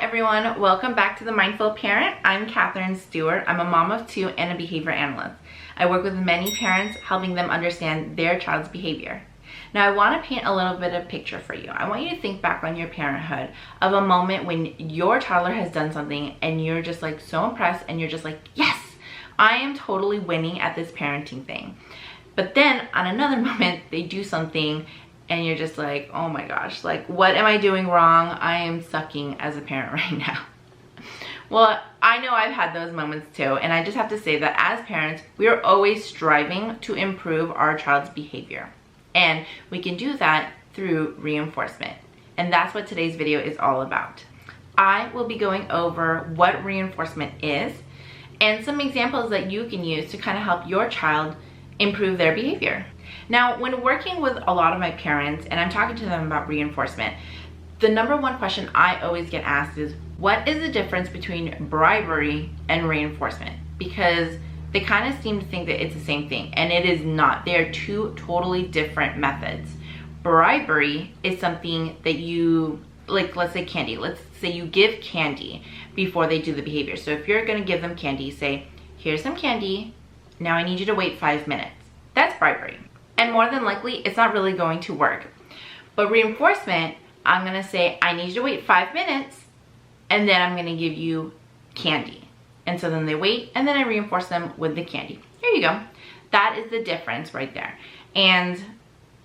everyone, welcome back to the Mindful Parent. I'm Katherine Stewart. I'm a mom of two and a behavior analyst. I work with many parents, helping them understand their child's behavior. Now, I want to paint a little bit of picture for you. I want you to think back on your parenthood of a moment when your toddler has done something and you're just like so impressed and you're just like, yes, I am totally winning at this parenting thing. But then on another moment, they do something and you're just like, oh my gosh, like what am I doing wrong? I am sucking as a parent right now. Well, I know I've had those moments too, and I just have to say that as parents, we are always striving to improve our child's behavior. And we can do that through reinforcement. And that's what today's video is all about. I will be going over what reinforcement is and some examples that you can use to kind of help your child improve their behavior. Now, when working with a lot of my parents and I'm talking to them about reinforcement, the number one question I always get asked is, what is the difference between bribery and reinforcement? Because they kind of seem to think that it's the same thing, and it is not. They are two totally different methods. Bribery is something that you, like let's say candy. Let's say you give candy before they do the behavior. So if you're gonna give them candy, say, here's some candy, now I need you to wait 5 minutes. That's bribery. And more than likely, it's not really going to work. But reinforcement, I'm gonna say, I need you to wait 5 minutes, and then I'm gonna give you candy. And so then they wait, and then I reinforce them with the candy. Here you go. That is the difference right there. And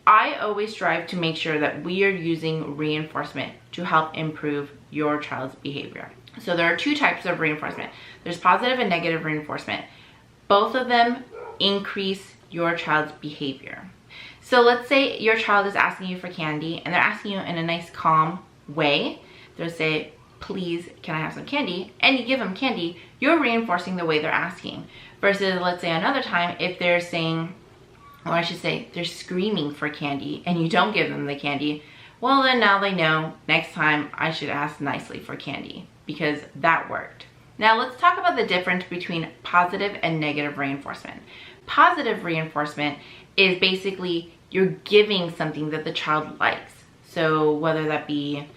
I always strive to make sure that we are using reinforcement to help improve your child's behavior. So there are two types of reinforcement. There's positive and negative reinforcement. Both of them increase your child's behavior. So let's say your child is asking you for candy and they're asking you in a nice calm way. They'll say, please, can I have some candy? And you give them candy, you're reinforcing the way they're asking. Versus, let's say another time, if they're saying, or I should say, they're screaming for candy and you don't give them the candy, well then now they know next time I should ask nicely for candy because that worked. Now let's talk about the difference between positive and negative reinforcement. Positive reinforcement is basically you're giving something that the child likes. So whether that be,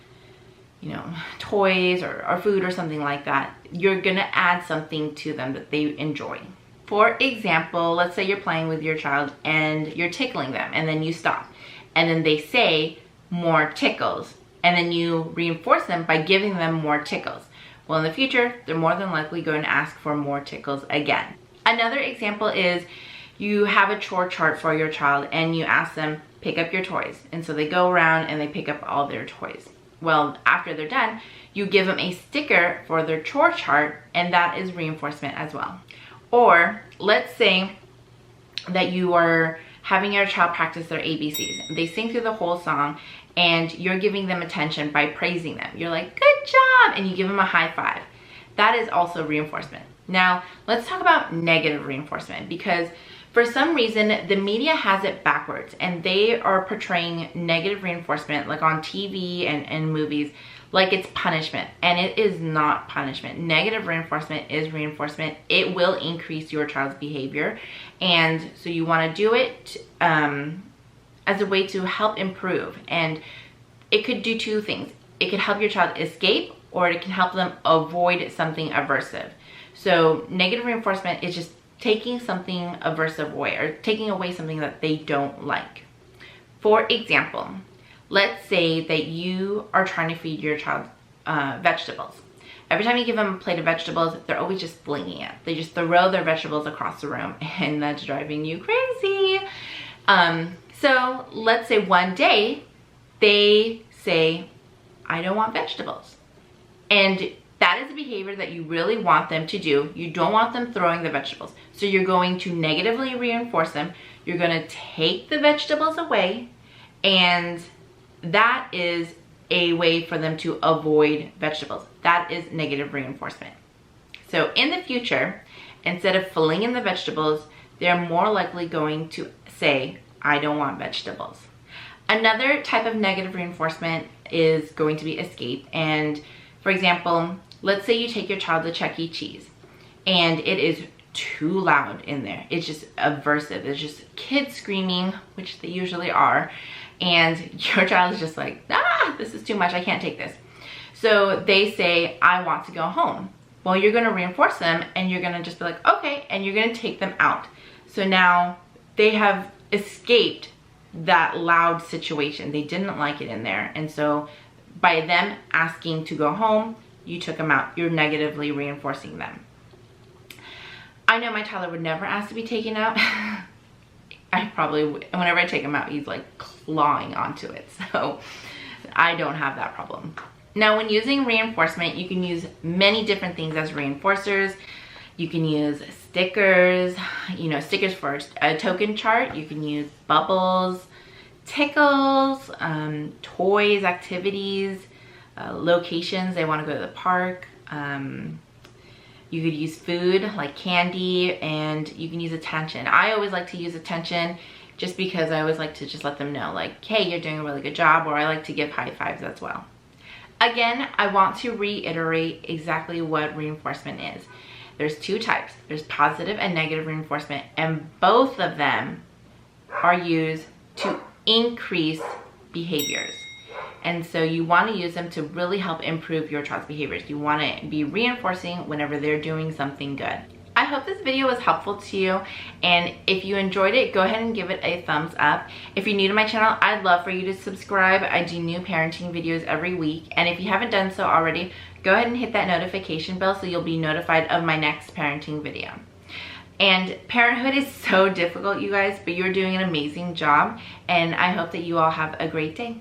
toys or food or something like that, you're gonna add something to them that they enjoy. For example, let's say you're playing with your child and you're tickling them and then you stop. And then they say more tickles. And then you reinforce them by giving them more tickles. Well, in the future, they're more than likely going to ask for more tickles again. Another example is you have a chore chart for your child and you ask them, pick up your toys. And so they go around and they pick up all their toys. Well, after they're done, you give them a sticker for their chore chart, and that is reinforcement as well. Or let's say that you are having your child practice their ABCs. They sing through the whole song and you're giving them attention by praising them. You're like, good job, and you give them a high five. That is also reinforcement. Now, let's talk about negative reinforcement, because for some reason, the media has it backwards and they are portraying negative reinforcement, like on TV and movies, like it's punishment, and it is not punishment. Negative reinforcement is reinforcement. It will increase your child's behavior, and so you want to do it as a way to help improve. And it could do two things. It could help your child escape, or it can help them avoid something aversive. So negative reinforcement is just taking something aversive away, or taking away something that they don't like. For example, let's say that you are trying to feed your child vegetables. Every time you give them a plate of vegetables, they're always just flinging it. They just throw their vegetables across the room, and that's driving you crazy. So let's say one day they say, I don't want vegetables. And that is a behavior that you really want them to do. You don't want them throwing the vegetables. So you're going to negatively reinforce them. You're going to take the vegetables away, and that is a way for them to avoid vegetables. That is negative reinforcement. So in the future, instead of flinging the vegetables, they're more likely going to say, I don't want vegetables. Another type of negative reinforcement is going to be escape. And for example, let's say you take your child to Chuck E. Cheese and it is too loud in there. It's just aversive. It's just kids screaming, which they usually are. And your child is just like, this is too much. I can't take this. So they say, I want to go home. Well, you're going to reinforce them, and you're going to just be like, okay, and you're going to take them out. So now they have escaped that loud situation. They didn't like it in there. And so by them asking to go home, you took them out. You're negatively reinforcing them. I know my toddler would never ask to be taken out. I probably, whenever I take him out, he's like clawing onto it. So I don't have that problem. Now, when using reinforcement, you can use many different things as reinforcers. You can use stickers, stickers for a token chart. You can use bubbles, tickles, toys, activities, locations. They want to go to the park. You could use food like candy, and you can use attention. I always like to use attention just because I always like to just let them know, like, hey, you're doing a really good job, or I like to give high fives as well. Again, I want to reiterate exactly what reinforcement is. There's two types. There's positive and negative reinforcement, and both of them are used to increase behaviors. And so you want to use them to really help improve your child's behaviors. You want to be reinforcing whenever they're doing something good. I hope this video was helpful to you, and if you enjoyed it, go ahead and give it a thumbs up. If you're new to my channel, I'd love for you to subscribe. I do new parenting videos every week, and if you haven't done so already, go ahead and hit that notification bell so you'll be notified of my next parenting video. And parenthood is so difficult, you guys, but you're doing an amazing job, and I hope that you all have a great day.